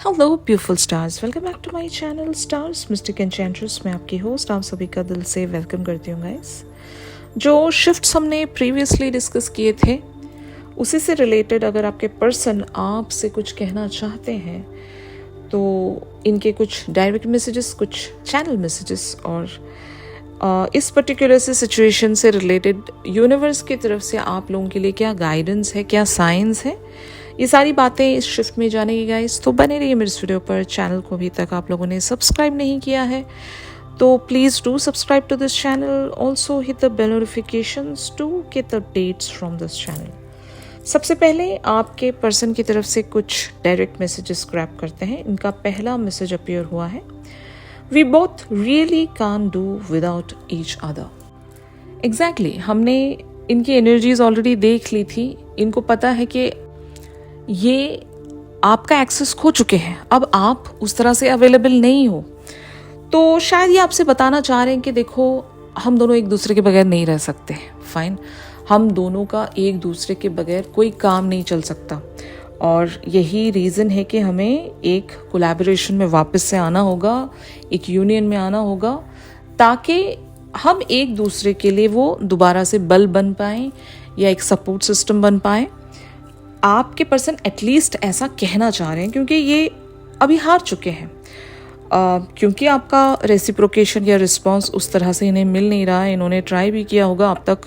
Hello beautiful stars, welcome back to my channel stars mystic enchantress. मैं आपकी host आप सभी का दिल से वेलकम करती हूँ गाइस। जो शिफ्ट्स हमने प्रीवियसली डिस्कस किए थे उसी से रिलेटेड अगर आपके पर्सन आपसे कुछ कहना चाहते हैं तो इनके कुछ डायरेक्ट मैसेजेस, कुछ चैनल मैसेजेस और इस पर्टिकुलर से सिचुएशन से रिलेटेड यूनिवर्स की तरफ से आप लोगों के लिए क्या गाइडेंस है, क्या साइंस है, ये सारी बातें इस शिफ्ट में जानेगी गाइस। तो बने रहिए मेरे इस वीडियो पर। चैनल को अभी तक आप लोगों ने सब्सक्राइब नहीं किया है तो please do subscribe to this channel. Also hit the bell notifications to get updates from this channel. सबसे पहले आपके पर्सन की तरफ से कुछ डायरेक्ट मैसेजेस ग्रैब करते हैं। इनका पहला मैसेज अपीयर हुआ है, we both really can do without each other. Exactly, हमने इनकी एनर्जीज ऑलरेडी देख ली थी। इनको पता है कि ये आपका एक्सेस खो चुके हैं, अब आप उस तरह से अवेलेबल नहीं हो। तो शायद ये आपसे बताना चाह रहे हैं कि देखो, हम दोनों एक दूसरे के बगैर नहीं रह सकते। फाइन, हम दोनों का एक दूसरे के बगैर कोई काम नहीं चल सकता और यही रीज़न है कि हमें एक कोलैबोरेशन में वापस से आना होगा, एक यूनियन में आना होगा, ताकि हम एक दूसरे के लिए वो दोबारा से बल बन पाएँ या एक सपोर्ट सिस्टम बन पाएँ। आपके पर्सन एटलीस्ट ऐसा कहना चाह रहे हैं क्योंकि ये अभी हार चुके हैं, क्योंकि आपका रेसिप्रोकेशन या रिस्पांस उस तरह से इन्हें मिल नहीं रहा है। इन्होंने ट्राई भी किया होगा अब तक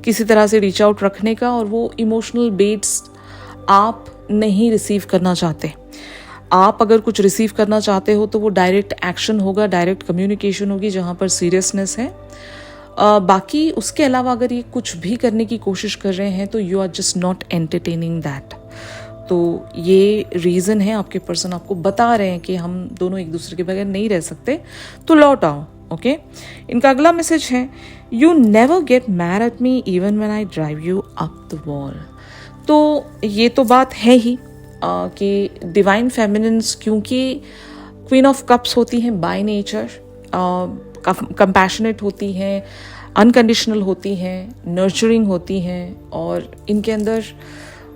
किसी तरह से रीच आउट रखने का, और वो इमोशनल बेट्स आप नहीं रिसीव करना चाहते। आप अगर कुछ रिसीव करना चाहते हो तो वो डायरेक्ट एक्शन होगा, डायरेक्ट कम्युनिकेशन होगी जहाँ पर सीरियसनेस है। बाकी उसके अलावा अगर ये कुछ भी करने की कोशिश कर रहे हैं तो you are just not entertaining that. तो ये रीज़न है, आपके पर्सन आपको बता रहे हैं कि हम दोनों एक दूसरे के बगैर नहीं रह सकते, तो लौट आओ। ओके, इनका अगला मैसेज है, you never get mad at me even when I drive you up the wall. तो ये तो बात है ही कि डिवाइन फेमिनिन्स क्योंकि क्वीन ऑफ कप्स होती हैं बाय नेचर, कंपैशनेट होती हैं, अनकंडीशनल होती हैं, नर्चरिंग होती हैं, और इनके अंदर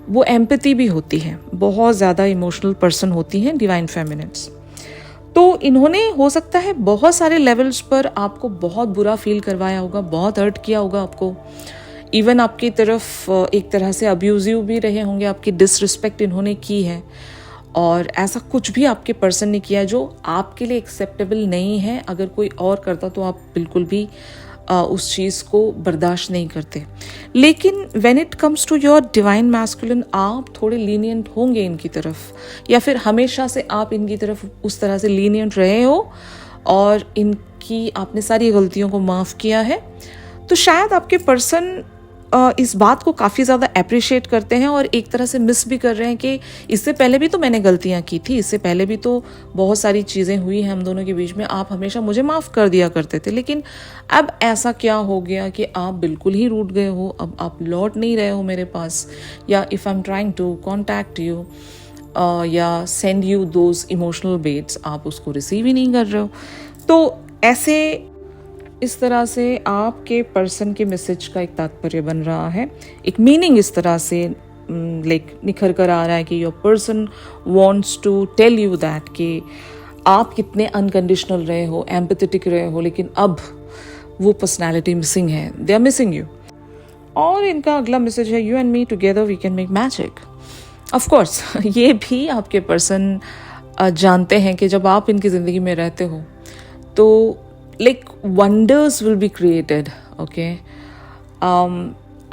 वो एम्पैथी भी होती है। बहुत ज़्यादा इमोशनल पर्सन होती हैं डिवाइन फेमिनिन्स। तो इन्होंने हो सकता है बहुत सारे लेवल्स पर आपको बहुत बुरा फील करवाया होगा, बहुत हर्ट किया होगा आपको। इवन आपकी तरफ एक तरह से अब्यूजिव भी रहे होंगे, आपकी डिसरिस्पेक्ट इन्होंने की है, और ऐसा कुछ भी आपके पर्सन ने किया जो आपके लिए एक्सेप्टेबल नहीं है। अगर कोई और करता तो आप बिल्कुल भी उस चीज़ को बर्दाश्त नहीं करते। लेकिन when it comes to your divine masculine, आप थोड़े लीनियंट होंगे इनकी तरफ, या फिर हमेशा से आप इनकी तरफ उस तरह से लीनियंट रहे हो और इनकी आपने सारी गलतियों को माफ़ किया है। तो शायद आपके पर्सन इस बात को काफ़ी ज़्यादा अप्रिशिएट करते हैं और एक तरह से मिस भी कर रहे हैं कि इससे पहले भी तो मैंने गलतियाँ की थी, इससे पहले भी तो बहुत सारी चीज़ें हुई हैं हम दोनों के बीच में, आप हमेशा मुझे माफ़ कर दिया करते थे, लेकिन अब ऐसा क्या हो गया कि आप बिल्कुल ही रूठ गए हो, अब आप लौट नहीं रहे हो मेरे पास, या if I am trying to contact you या send you those emotional bets, आप उसको रिसीव ही नहीं कर रहे हो। तो ऐसे इस तरह से आपके पर्सन के मैसेज का एक तात्पर्य बन रहा है, एक मीनिंग इस तरह से निखर कर आ रहा है कि your person wants to tell you that कि आप कितने अनकंडीशनल रहे हो, एम्पैथेटिक रहे हो, लेकिन अब वो पर्सनैलिटी मिसिंग है, दे आर मिसिंग यू। और इनका अगला मैसेज है, you and me together we can make magic. Of course ये भी आपके पर्सन जानते हैं कि जब आप इनकी ज़िंदगी में रहते हो तो wonders will be created. Okay,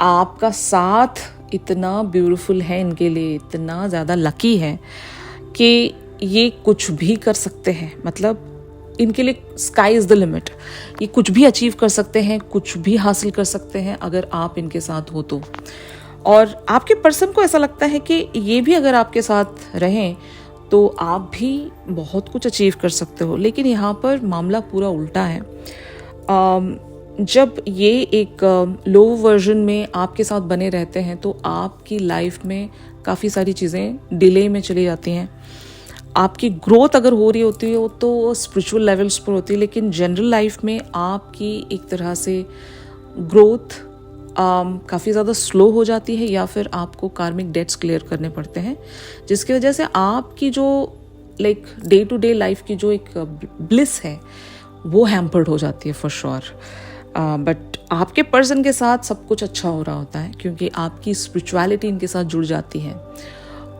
आपका साथ इतना ब्यूटीफुल है इनके लिए, इतना ज़्यादा लकी है कि ये कुछ भी कर सकते हैं। मतलब इनके लिए स्काई इज़ द लिमिट, ये कुछ भी अचीव कर सकते हैं, कुछ भी हासिल कर सकते हैं अगर आप इनके साथ हो तो। और आपके पर्सन को ऐसा लगता है कि ये भी अगर आपके साथ रहें तो आप भी बहुत कुछ अचीव कर सकते हो। लेकिन यहाँ पर मामला पूरा उल्टा है। जब ये एक लो वर्जन में आपके साथ बने रहते हैं तो आपकी लाइफ में काफ़ी सारी चीज़ें डिले में चली जाती हैं। आपकी ग्रोथ अगर हो रही होती है तो स्पिरिचुअल लेवल्स पर होती है, लेकिन जनरल लाइफ में आपकी एक तरह से ग्रोथ काफ़ी ज़्यादा स्लो हो जाती है, या फिर आपको कार्मिक डेट्स क्लियर करने पड़ते हैं, जिसकी वजह से आपकी जो like day to day life की जो एक ब्लिस है वो हैम्पर्ड हो जाती है फॉर श्योर। बट आपके पर्सन के साथ सब कुछ अच्छा हो रहा होता है क्योंकि आपकी स्पिरिचुअलिटी इनके साथ जुड़ जाती है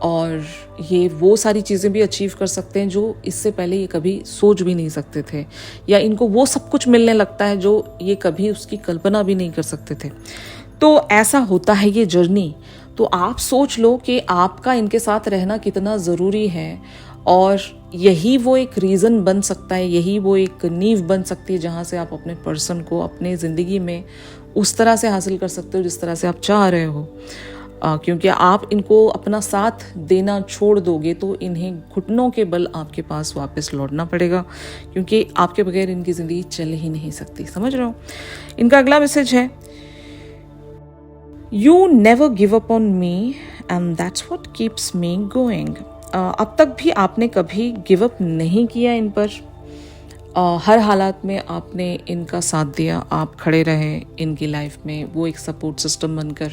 और ये वो सारी चीज़ें भी अचीव कर सकते हैं जो इससे पहले ये कभी सोच भी नहीं सकते थे, या इनको वो सब कुछ मिलने लगता है जो ये कभी उसकी कल्पना भी नहीं कर सकते थे। तो ऐसा होता है ये जर्नी। तो आप सोच लो कि आपका इनके साथ रहना कितना ज़रूरी है और यही वो एक रीज़न बन सकता है, यही वो एक नींव बन सकती है जहाँ से आप अपने पर्सन को अपने ज़िंदगी में उस तरह से हासिल कर सकते हो जिस तरह से आप चाह रहे हो। क्योंकि आप इनको अपना साथ देना छोड़ दोगे तो इन्हें घुटनों के बल आपके पास वापस लौटना पड़ेगा, क्योंकि आपके बगैर इनकी ज़िंदगी चल ही नहीं सकती। समझ रहे हो? इनका अगला मैसेज है, you never give up on me and that's what keeps me going. अब तक भी आपने कभी गिव अप नहीं किया इन पर। हर हालात में आपने इनका साथ दिया, आप खड़े रहे इनकी लाइफ में, वो एक सपोर्ट सिस्टम बनकर,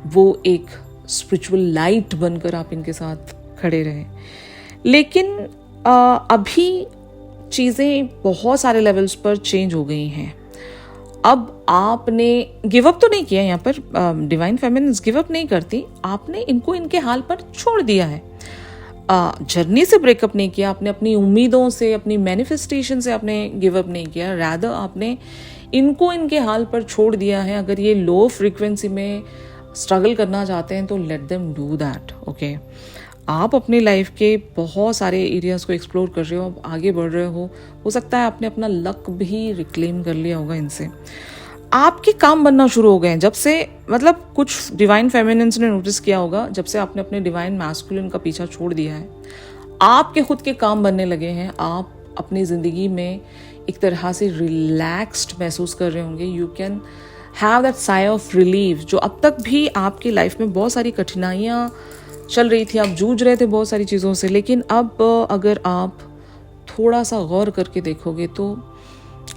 वो एक स्पिरिचुअल लाइट बनकर आप इनके साथ खड़े रहे। लेकिन अभी चीज़ें बहुत सारे लेवल्स पर चेंज हो गई हैं। अब आपने गिव अप तो नहीं किया, यहाँ पर डिवाइन फेमिनिन्स गिव अप नहीं करती, आपने इनको इनके हाल पर छोड़ दिया है। जर्नी से ब्रेकअप नहीं किया आपने, अपनी उम्मीदों से, अपनी मैनिफेस्टेशन से आपने गिव अप नहीं किया, रादर आपने इनको इनके हाल पर छोड़ दिया है। अगर ये लो फ्रीक्वेंसी में स्ट्रगल करना चाहते हैं तो let them do that. Okay, आप अपनी लाइफ के बहुत सारे एरियाज को एक्सप्लोर कर रहे हो, आप आगे बढ़ रहे हो सकता है आपने अपना लक भी रिक्लेम कर लिया होगा इनसे। आपके काम बनना शुरू हो गए हैं जब से, मतलब कुछ डिवाइन फेमिनिन्स ने नोटिस किया होगा, जब से आपने अपने डिवाइन मैस्कुलिन का पीछा छोड़ दिया है, आपके खुद के काम बनने लगे हैं। आप अपनी ज़िंदगी में एक तरह से रिलैक्स्ड महसूस कर रहे होंगे। You can have that sigh of relief. जो अब तक भी आपकी लाइफ में बहुत सारी कठिनाइयाँ चल रही थी, आप जूझ रहे थे बहुत सारी चीज़ों से, लेकिन अब अगर आप थोड़ा सा गौर करके देखोगे तो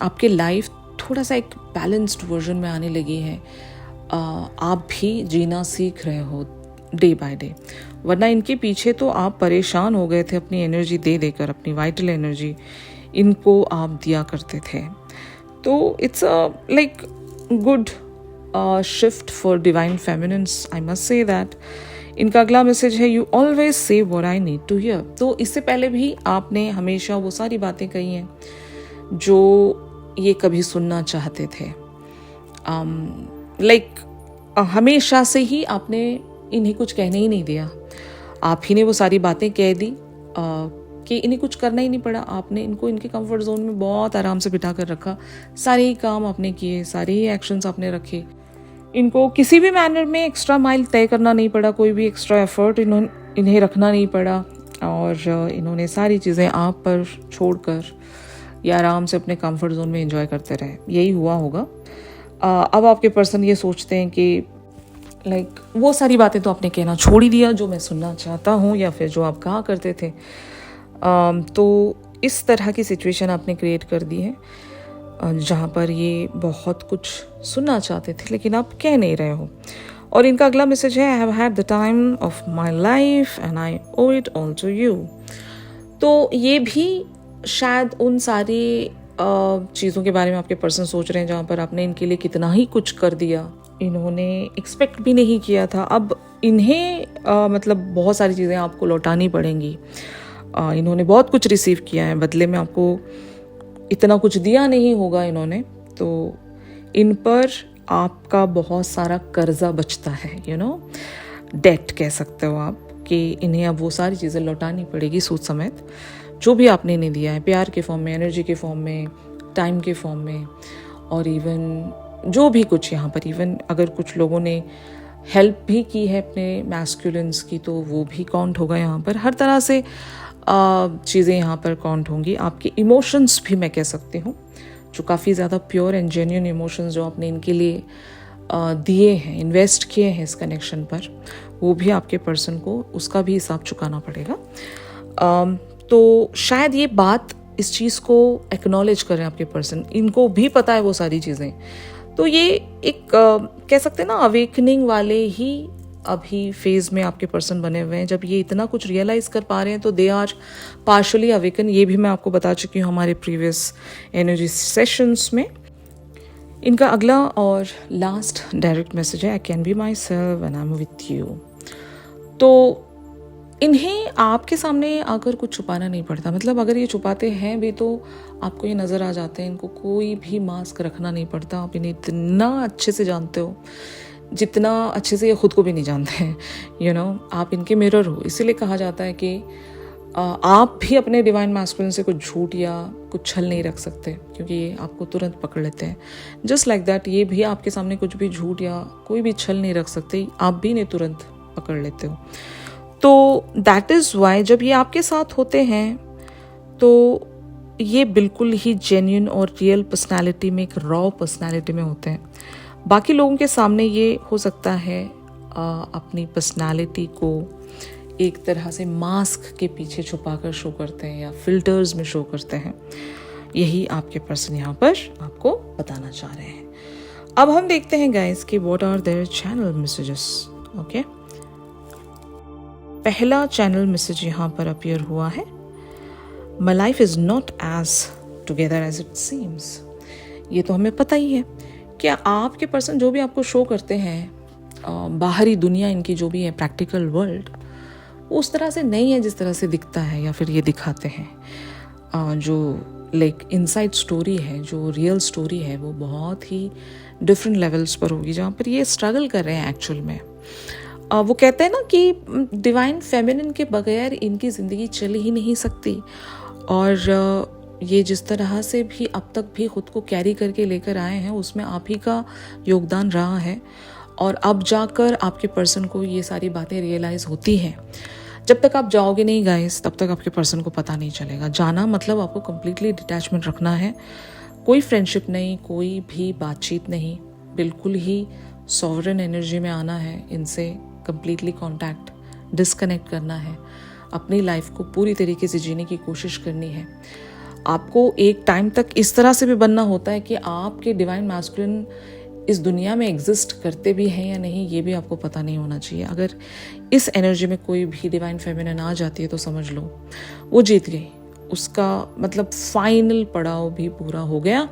आपकी लाइफ थोड़ा सा एक बैलेंस्ड वर्जन में आने लगी है। आप भी जीना सीख रहे हो डे बाय डे, वरना इनके पीछे तो आप परेशान हो गए थे अपनी एनर्जी दे देकर, अपनी वाइटल एनर्जी इनको आप दिया करते थे। तो it's like good shift for divine feminines, I must say that. इनका अगला मैसेज है, you always say what I need to hear. तो इससे पहले भी आपने हमेशा वो सारी बातें कही हैं जो ये कभी सुनना चाहते थे। हमेशा से ही आपने इन्हें कुछ कहने ही नहीं दिया, आप ही ने वो सारी बातें कह दी कि इन्हें कुछ करना ही नहीं पड़ा। आपने इनको इनके कंफर्ट जोन में बहुत आराम से बिठा कर रखा, सारे ही काम आपने किए, सारे ही एक्शंस आपने रखे। इनको किसी भी मैनर में एक्स्ट्रा माइल तय करना नहीं पड़ा, कोई भी एक्स्ट्रा एफर्ट इन्हें रखना नहीं पड़ा, और इन्होंने सारी चीज़ें आप पर छोड़कर या आराम से अपने कंफर्ट जोन में एंजॉय करते रहे। यही हुआ होगा। अब आपके पर्सन ये सोचते हैं कि लाइक वो सारी बातें तो आपने कहना छोड़ ही दिया जो मैं सुनना चाहता हूँ या फिर जो आप कहा करते थे। तो इस तरह की सिचुएशन आपने क्रिएट कर दी है जहाँ पर ये बहुत कुछ सुनना चाहते थे लेकिन आप कह नहीं रहे हो। और इनका अगला मैसेज है, I have had the time of my life and I owe it all to you. तो ये भी शायद उन सारी चीज़ों के बारे में आपके पर्सन सोच रहे हैं जहाँ पर आपने इनके लिए कितना ही कुछ कर दिया, इन्होंने एक्सपेक्ट भी नहीं किया था। अब इन्हें मतलब बहुत सारी चीज़ें आपको लौटानी पड़ेंगी। इन्होंने बहुत कुछ रिसीव किया है, बदले में आपको इतना कुछ दिया नहीं होगा इन्होंने, तो इन पर आपका बहुत सारा कर्जा बचता है, यू नो, डेट कह सकते हो आप, कि इन्हें अब वो सारी चीज़ें लौटानी पड़ेगी सूद समेत, जो भी आपने इन्हें दिया है, प्यार के फॉर्म में, एनर्जी के फॉर्म में, टाइम के फॉर्म में, और इवन जो भी कुछ यहाँ पर, इवन अगर कुछ लोगों ने हेल्प भी की है अपने मैस्कुलिन्स की तो वो भी काउंट होगा यहाँ पर। हर तरह से चीज़ें यहाँ पर काउंट होंगी। आपके इमोशंस भी मैं कह सकती हूँ, जो काफ़ी ज़्यादा प्योर एंड जेन्युइन इमोशंस जो आपने इनके लिए दिए हैं, इन्वेस्ट किए हैं इस कनेक्शन पर, वो भी आपके पर्सन को उसका भी हिसाब चुकाना पड़ेगा। तो शायद ये बात, इस चीज़ को एक्नॉलेज करें आपके पर्सन, इनको भी पता है वो सारी चीज़ें। तो ये एक कह सकते हैं ना, अवेकनिंग वाले ही अभी फेज में आपके पर्सन बने हुए हैं, जब ये इतना कुछ रियलाइज़ कर पा रहे हैं तो दे आर पार्शली अवेकन। ये भी मैं आपको बता चुकी हूँ हमारे प्रीवियस एनर्जी सेशंस में। इनका अगला और लास्ट डायरेक्ट मैसेज है, I can be my self and I am with you. तो इन्हें आपके सामने आकर कुछ छुपाना नहीं पड़ता, मतलब अगर ये छुपाते हैं भी तो आपको ये नज़र आ जाते हैं। इनको कोई भी मास्क रखना नहीं पड़ता। आप इन्हें इतना अच्छे से जानते हो जितना अच्छे से ये खुद को भी नहीं जानते हैं। यू नो, आप इनके मिरर हो। इसीलिए कहा जाता है कि आप भी अपने डिवाइन मैस्कुलिन से कुछ झूठ या कुछ छल नहीं रख सकते, क्योंकि ये आपको तुरंत पकड़ लेते हैं। जस्ट लाइक दैट ये भी आपके सामने कुछ भी झूठ या कोई भी छल नहीं रख सकते, आप भी इन्हें तुरंत पकड़ लेते हो। तो दैट इज़ वाई जब ये आपके साथ होते हैं तो ये बिल्कुल ही जेन्युइन और रियल पर्सनालिटी में, एक रॉ पर्सनालिटी में होते हैं। बाकी लोगों के सामने ये हो सकता है अपनी पर्सनालिटी को एक तरह से मास्क के पीछे छुपाकर शो करते हैं या फिल्टर्स में शो करते हैं। यही आपके पर्सन यहाँ पर आपको बताना चाह रहे हैं। अब हम देखते हैं गाइस कि what are their channel messages. Okay, पहला चैनल मैसेज यहाँ पर अपीयर हुआ है, my life is not as together as it seems. ये तो हमें पता ही है कि आपके पर्सन जो भी आपको शो करते हैं, बाहरी दुनिया इनकी जो भी है, प्रैक्टिकल वर्ल्ड, उस तरह से नहीं है जिस तरह से दिखता है या फिर ये दिखाते हैं। जो लाइक इनसाइड स्टोरी है, जो रियल स्टोरी है, वो बहुत ही डिफरेंट लेवल्स पर होगी, जहाँ पर ये स्ट्रगल कर रहे हैं एक्चुअल में। वो कहते हैं ना कि डिवाइन फेमिनिन के बगैर इनकी ज़िंदगी चल ही नहीं सकती, और ये जिस तरह से भी अब तक भी खुद को कैरी करके लेकर आए हैं उसमें आप ही का योगदान रहा है। और अब जाकर आपके पर्सन को ये सारी बातें रियलाइज़ होती हैं। जब तक आप जाओगे नहीं गाइस, तब तक आपके पर्सन को पता नहीं चलेगा। जाना मतलब आपको कम्प्लीटली डिटैचमेंट रखना है, कोई फ्रेंडशिप नहीं, कोई भी बातचीत नहीं, बिल्कुल ही सॉवरेन एनर्जी में आना है, इनसे कम्प्लीटली कॉन्टैक्ट डिस्कनेक्ट करना है, अपनी लाइफ को पूरी तरीके से जीने की कोशिश करनी है। आपको एक टाइम तक इस तरह से भी बनना होता है कि आपके डिवाइन मैस्कुलिन इस दुनिया में एग्जिस्ट करते भी हैं या नहीं, ये भी आपको पता नहीं होना चाहिए। अगर इस एनर्जी में कोई भी डिवाइन फेमिनिन आ जाती है तो समझ लो वो जीत गई, उसका मतलब फाइनल पड़ाव भी पूरा हो गया।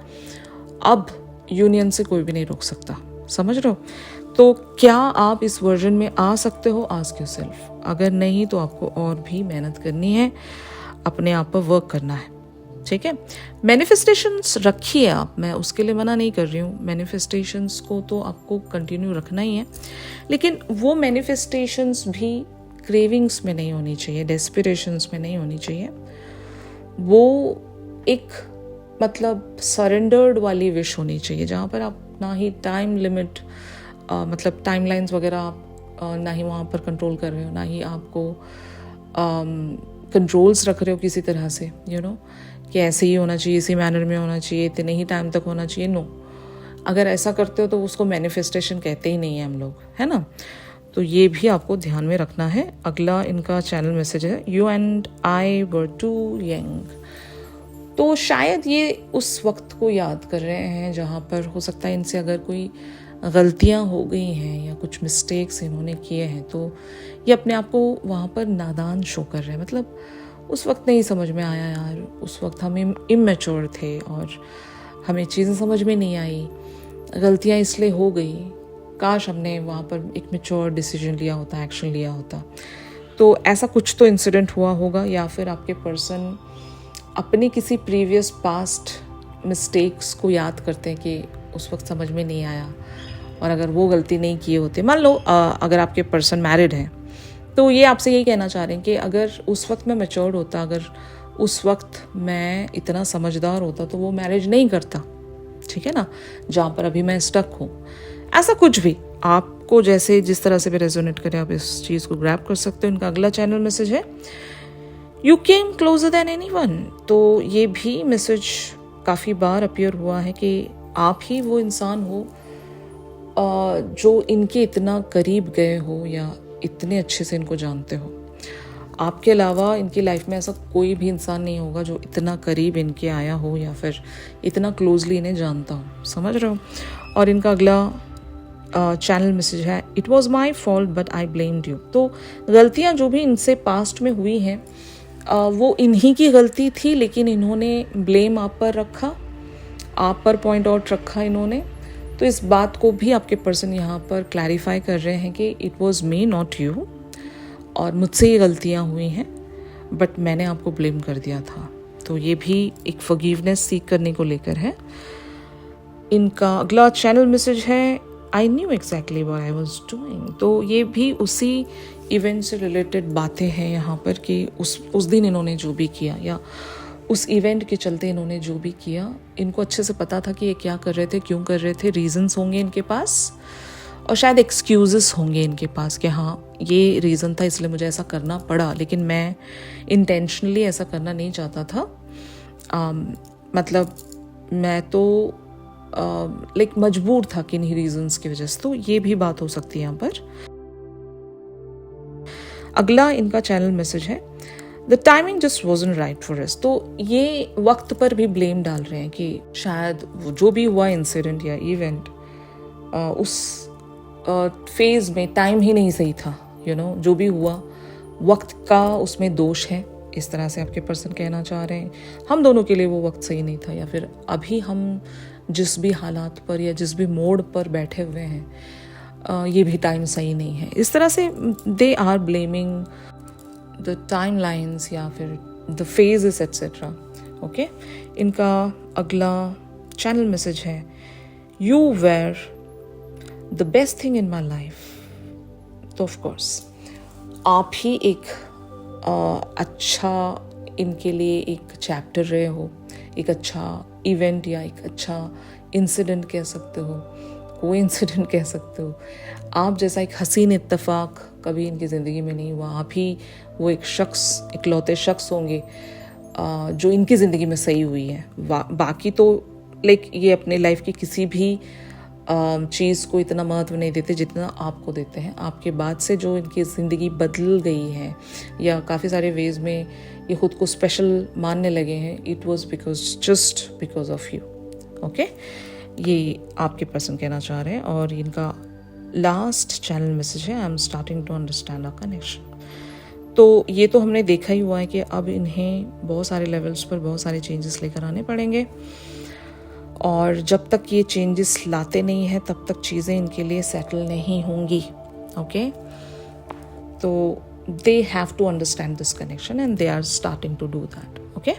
अब यूनियन से कोई भी नहीं रोक सकता, समझ रहे हो? तो क्या आप इस वर्जन में आ सकते हो? Ask yourself. अगर नहीं तो आपको और भी मेहनत करनी है, अपने आप पर वर्क करना है, ठीक है? मैनिफेस्टेशंस रखिए आप, मैं उसके लिए मना नहीं कर रही हूँ। मैनिफेस्टेशंस को तो आपको कंटिन्यू रखना ही है, लेकिन वो मैनिफेस्टेशंस भी क्रेविंग्स में नहीं होनी चाहिए, डेस्पिरेशंस में नहीं होनी चाहिए। वो एक मतलब सरेंडर्ड वाली विश होनी चाहिए, जहाँ पर आप ना ही टाइम लिमिट मतलब टाइमलाइंस वगैरह आप ना ही वहाँ पर कंट्रोल कर रहे हो, ना ही आपको कंट्रोल्स रख रहे हो किसी तरह से, यू नो, कि ऐसे ही होना चाहिए, इसी मैनर में होना चाहिए, इतने ही टाइम तक होना चाहिए। नो, अगर ऐसा करते हो तो उसको मैनिफेस्टेशन कहते ही नहीं है हम लोग, है ना? तो ये भी आपको ध्यान में रखना है। अगला इनका चैनल मैसेज है, you and I were too young. तो शायद ये उस वक्त को याद कर रहे हैं जहाँ पर हो सकता है इनसे अगर कोई गलतियाँ हो गई हैं या कुछ मिस्टेक्स इन्होंने किए हैं, तो ये अपने आप को वहाँ पर नादान शो कर रहे हैं। मतलब उस वक्त नहीं समझ में आया यार, उस वक्त हम इमैच्योर थे और हमें चीज़ें समझ में नहीं आई, गलतियाँ इसलिए हो गई, काश हमने वहाँ पर एक मैच्योर डिसीजन लिया होता, एक्शन लिया होता। तो ऐसा कुछ तो इंसिडेंट हुआ होगा, या फिर आपके पर्सन अपनी किसी प्रीवियस पास्ट मिस्टेक्स को याद करते हैं कि उस वक्त समझ में नहीं आया, और अगर वो गलती नहीं किए होते, मान लो अगर आपके पर्सन मैरिड हैं तो ये आपसे यही कहना चाह रहे हैं कि अगर उस वक्त मैं मैच्योर्ड होता, अगर उस वक्त मैं इतना समझदार होता तो वो मैरिज नहीं करता, ठीक है ना, जहाँ पर अभी मैं स्टक हूँ। ऐसा कुछ भी आपको जैसे जिस तरह से भी रेजोनेट करे, आप इस चीज़ को ग्रैब कर सकते हो। इनका अगला चैनल मैसेज है, you came closure than anyone. तो ये भी मैसेज काफ़ी बार अपीयर हुआ है कि आप ही वो इंसान हो जो इनके इतना करीब गए हो या इतने अच्छे से इनको जानते हो। आपके अलावा इनकी लाइफ में ऐसा कोई भी इंसान नहीं होगा जो इतना करीब इनके आया हो या फिर इतना क्लोजली इन्हें जानता हो, समझ रहे हो? और इनका अगला चैनल मैसेज है, it was my fault but I blamed you. तो गलतियाँ जो भी इनसे पास्ट में हुई हैं वो इन्हीं की गलती थी, लेकिन इन्होंने ब्लेम आप पर रखा, आप पर पॉइंट आउट रखा इन्होंने। तो इस बात को भी आपके पर्सन यहाँ पर क्लैरिफाई कर रहे हैं कि it was me not you, और मुझसे ये गलतियाँ हुई हैं बट मैंने आपको ब्लेम कर दिया था। तो ये भी एक फॉरगिवनेस सीख करने को लेकर है। इनका अगला चैनल मैसेज है, I knew exactly what I was doing. तो ये भी उसी इवेंट से रिलेटेड बातें हैं यहाँ पर कि उस दिन इन्होंने जो भी किया या उस इवेंट के चलते इन्होंने जो भी किया, इनको अच्छे से पता था कि ये क्या कर रहे थे, क्यों कर रहे थे, रीजंस होंगे इनके पास और शायद एक्सक्यूजेस होंगे इनके पास कि हाँ ये रीज़न था इसलिए मुझे ऐसा करना पड़ा, लेकिन मैं इंटेंशनली ऐसा करना नहीं चाहता था। मतलब मैं तो लाइक मजबूर था किन्हीं रीजंस की वजह से। तो ये भी बात हो सकती है यहाँ पर। अगला इनका चैनल मैसेज है, the timing just wasn't right for us. तो ये वक्त पर भी ब्लेम डाल रहे हैं कि शायद वो जो भी हुआ इंसिडेंट या इवेंट उस फेज में टाइम ही नहीं सही था। जो भी हुआ वक्त का उसमें दोष है, इस तरह से आपके पर्सन कहना चाह रहे हैं। हम दोनों के लिए वो वक्त सही नहीं था, या फिर अभी हम जिस भी हालात पर या जिस भी मोड़ पर बैठे हुए हैं ये भी टाइम सही नहीं है। इस तरह से they are blaming the timelines या फिर द फेजेस एट्सेट्रा। ओके, इनका अगला चैनल मैसेज है, you were the best thing in my life. तो ऑफकोर्स आप ही एक अच्छा इनके लिए एक चैप्टर रहे हो, एक अच्छा इवेंट या एक अच्छा इंसिडेंट कह सकते हो, कोई इंसिडेंट कह सकते हो। आप जैसा एक हसीन इत्तेफाक कभी इनकी ज़िंदगी में नहीं हुआ। आप ही वो एक शख्स, इकलौते शख्स होंगे जो इनकी ज़िंदगी में सही हुई है। बाकी तो लाइक ये अपने लाइफ की किसी भी चीज़ को इतना महत्व नहीं देते जितना आपको देते हैं। आपके बाद से जो इनकी ज़िंदगी बदल गई है या काफ़ी सारे वेज में ये खुद को स्पेशल मानने लगे हैं, it was just because of you. Okay, ये आपके पर्सन कहना चाह रहे हैं। और इनका लास्ट चैनल मैसेज है, I am starting to understand our connection. तो ये तो हमने देखा ही हुआ है कि अब इन्हें बहुत सारे लेवल्स पर बहुत सारे चेंजेस लेकर आने पड़ेंगे, और जब तक ये चेंजेस लाते नहीं हैं तब तक चीज़ें इनके लिए सेटल नहीं होंगी। ओके, तो they have to understand this connection and they are starting to do that. Okay,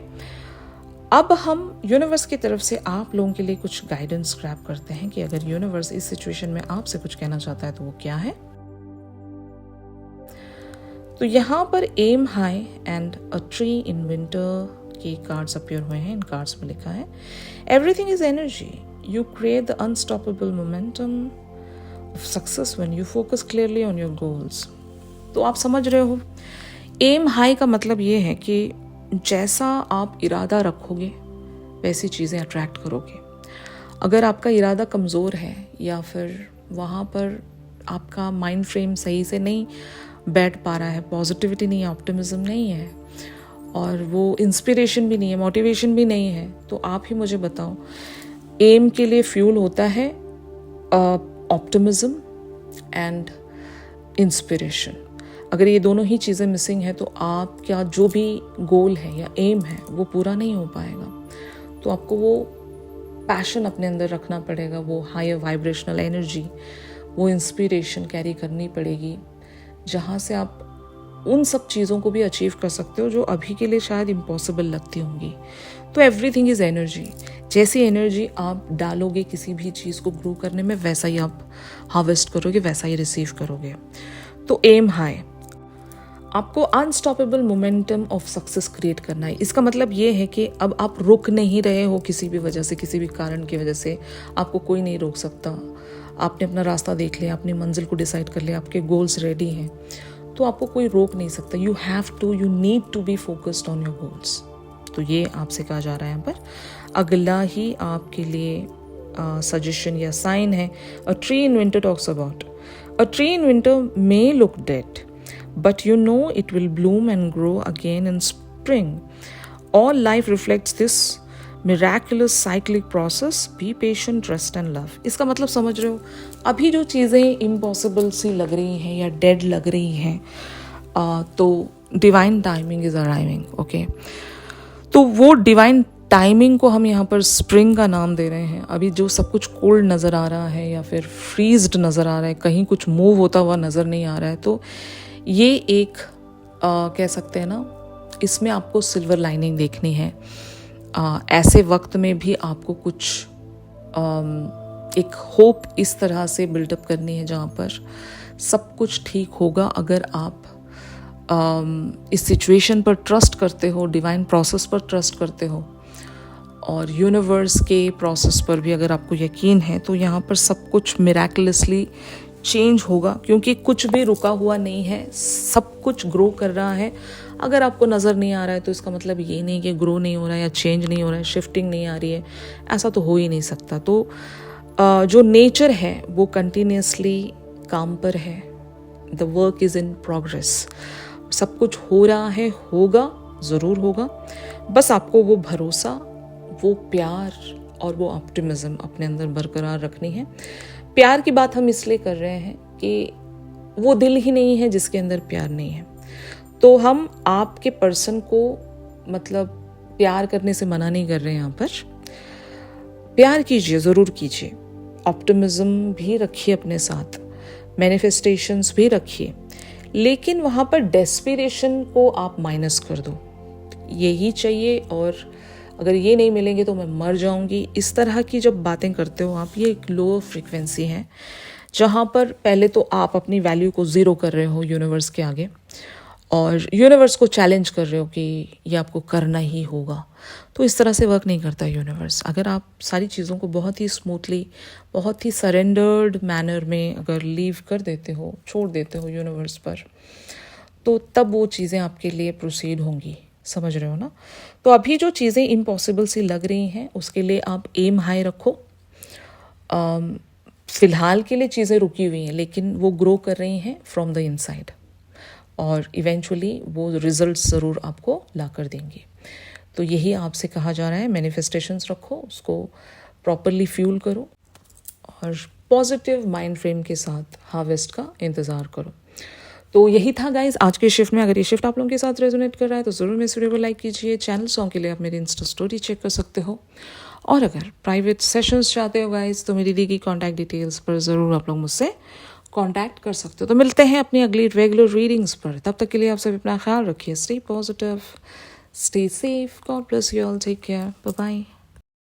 अब हम यूनिवर्स की तरफ से आप लोगों के लिए कुछ गाइडेंस ग्रैब करते हैं कि अगर यूनिवर्स इस सिचुएशन में आपसे कुछ कहना चाहता है तो वो क्या है। तो यहाँ पर am high and a tree in winter के कार्ड्स अपीयर हुए हैं। इन कार्ड्स में लिखा है, everything is energy, you create the unstoppable momentum of success when you focus clearly on your goals. तो आप समझ रहे हो, एम हाई का मतलब ये है कि जैसा आप इरादा रखोगे वैसी चीज़ें अट्रैक्ट करोगे। अगर आपका इरादा कमज़ोर है या फिर वहाँ पर आपका माइंड फ्रेम सही से नहीं बैठ पा रहा है, पॉजिटिविटी नहीं है, ऑप्टिमिज्म नहीं है, और वो इंस्पिरेशन भी नहीं है, मोटिवेशन भी नहीं है, तो आप ही मुझे बताओ, एम के लिए फ्यूल होता है ऑप्टिमिज्म एंड इंस्पिरेशन। अगर ये दोनों ही चीज़ें मिसिंग है तो आपका जो भी गोल है या एम है वो पूरा नहीं हो पाएगा। तो आपको वो पैशन अपने अंदर रखना पड़ेगा, वो हायर वाइब्रेशनल एनर्जी, वो इंस्पिरेशन कैरी करनी पड़ेगी, जहाँ से आप उन सब चीज़ों को भी अचीव कर सकते हो जो अभी के लिए शायद इम्पॉसिबल लगती होंगी। तो एवरीथिंग इज़ एनर्जी। जैसी एनर्जी आप डालोगे किसी भी चीज़ को ग्रो करने में, वैसा ही आप हार्वेस्ट करोगे, वैसा ही रिसीव करोगे। तो एम हाई, आपको unstoppable momentum of success create करना है। इसका मतलब ये है कि अब आप रुक नहीं रहे हो किसी भी वजह से, किसी भी कारण की वजह से आपको कोई नहीं रोक सकता। आपने अपना रास्ता देख लिया, अपनी मंजिल को डिसाइड कर लिया, आपके गोल्स रेडी हैं, तो आपको कोई रोक नहीं सकता। You need to be focused on your goals. तो ये आपसे कहा जा रहा है यहाँ पर। अगला ही आपके लिए सजेशन या साइन है, अ tree in winter talks about, a tree in winter may look dead but you know it will bloom and grow again in spring. All life reflects this miraculous cyclic process, be patient, trust and love. इसका मतलब समझ रहे हो, अभी जो चीज़ें impossible सी लग रही हैं या डेड लग रही हैं, तो divine timing is arriving. Okay, तो वो डिवाइन टाइमिंग को हम यहाँ पर स्प्रिंग का नाम दे रहे हैं। अभी जो सब कुछ कोल्ड नज़र आ रहा है या फिर फ्रीज्ड नज़र आ रहा है, कहीं कुछ मूव होता हुआ नज़र नहीं आ रहा है, तो ये एक कह सकते हैं ना, इसमें आपको सिल्वर लाइनिंग देखनी है। ऐसे वक्त में भी आपको कुछ एक होप इस तरह से बिल्डअप करनी है जहाँ पर सब कुछ ठीक होगा अगर आप इस सिचुएशन पर ट्रस्ट करते हो, डिवाइन प्रोसेस पर ट्रस्ट करते हो और यूनिवर्स के प्रोसेस पर भी अगर आपको यकीन है, तो यहाँ पर सब कुछ मिराकुलसली चेंज होगा, क्योंकि कुछ भी रुका हुआ नहीं है, सब कुछ ग्रो कर रहा है। अगर आपको नज़र नहीं आ रहा है तो इसका मतलब ये नहीं कि ग्रो नहीं हो रहा है या चेंज नहीं हो रहा है, शिफ्टिंग नहीं आ रही है, ऐसा तो हो ही नहीं सकता। तो जो नेचर है वो कंटिन्यूसली काम पर है, the work is in progress, सब कुछ हो रहा है, होगा, ज़रूर होगा। बस आपको वो भरोसा, वो प्यार और वो ऑप्टिमिज्म अपने अंदर बरकरार रखनी है। प्यार की बात हम इसलिए कर रहे हैं कि वो दिल ही नहीं है जिसके अंदर प्यार नहीं है। तो हम आपके पर्सन को मतलब प्यार करने से मना नहीं कर रहे हैं, यहाँ पर प्यार कीजिए, ज़रूर कीजिए, ऑप्टिमिज्म भी रखिए अपने साथ, मैनिफेस्टेशंस भी रखिए, लेकिन वहाँ पर डेस्पिरेशन को आप माइनस कर दो। यही चाहिए और अगर ये नहीं मिलेंगे तो मैं मर जाऊंगी, इस तरह की जब बातें करते हो आप, ये एक लो फ्रीक्वेंसी है जहाँ पर पहले तो आप अपनी वैल्यू को ज़ीरो कर रहे हो यूनिवर्स के आगे और यूनिवर्स को चैलेंज कर रहे हो कि ये आपको करना ही होगा। तो इस तरह से वर्क नहीं करता यूनिवर्स। अगर आप सारी चीज़ों को बहुत ही स्मूथली, बहुत ही सरेंडर्ड मैनर में अगर लीव कर देते हो, छोड़ देते हो यूनिवर्स पर, तो तब वो चीज़ें आपके लिए प्रोसीड होंगी। समझ रहे हो ना? तो अभी जो चीज़ें इम्पॉसिबल सी लग रही हैं उसके लिए आप एम हाई रखो। फ़िलहाल के लिए चीज़ें रुकी हुई हैं, लेकिन वो ग्रो कर रही हैं फ्रॉम द इनसाइड और इवेंचुअली वो रिजल्ट्स ज़रूर आपको ला कर देंगे। तो यही आपसे कहा जा रहा है, मैनिफेस्टेशंस रखो, उसको प्रॉपरली फ्यूल करो और पॉजिटिव माइंड फ्रेम के साथ हार्वेस्ट का इंतज़ार करो। तो यही था गाइज आज के शिफ्ट में। अगर ये शिफ्ट आप लोगों के साथ रेजोनेट कर रहा है तो ज़रूर मेरे वीडियो को लाइक कीजिए। चैनल सॉन्ग के लिए आप मेरी इंस्टा स्टोरी चेक कर सकते हो और अगर प्राइवेट सेशंस चाहते हो गाइज तो मेरी दी गई कॉन्टैक्ट डिटेल्स पर ज़रूर आप लोग मुझसे कॉन्टैक्ट कर सकते हो। तो मिलते हैं अपनी अगली रेगुलर रीडिंग्स पर। तब तक के लिए आप सभी अपना ख्याल रखिए। Stay positive, stay safe, God bless you all, take care, bye bye.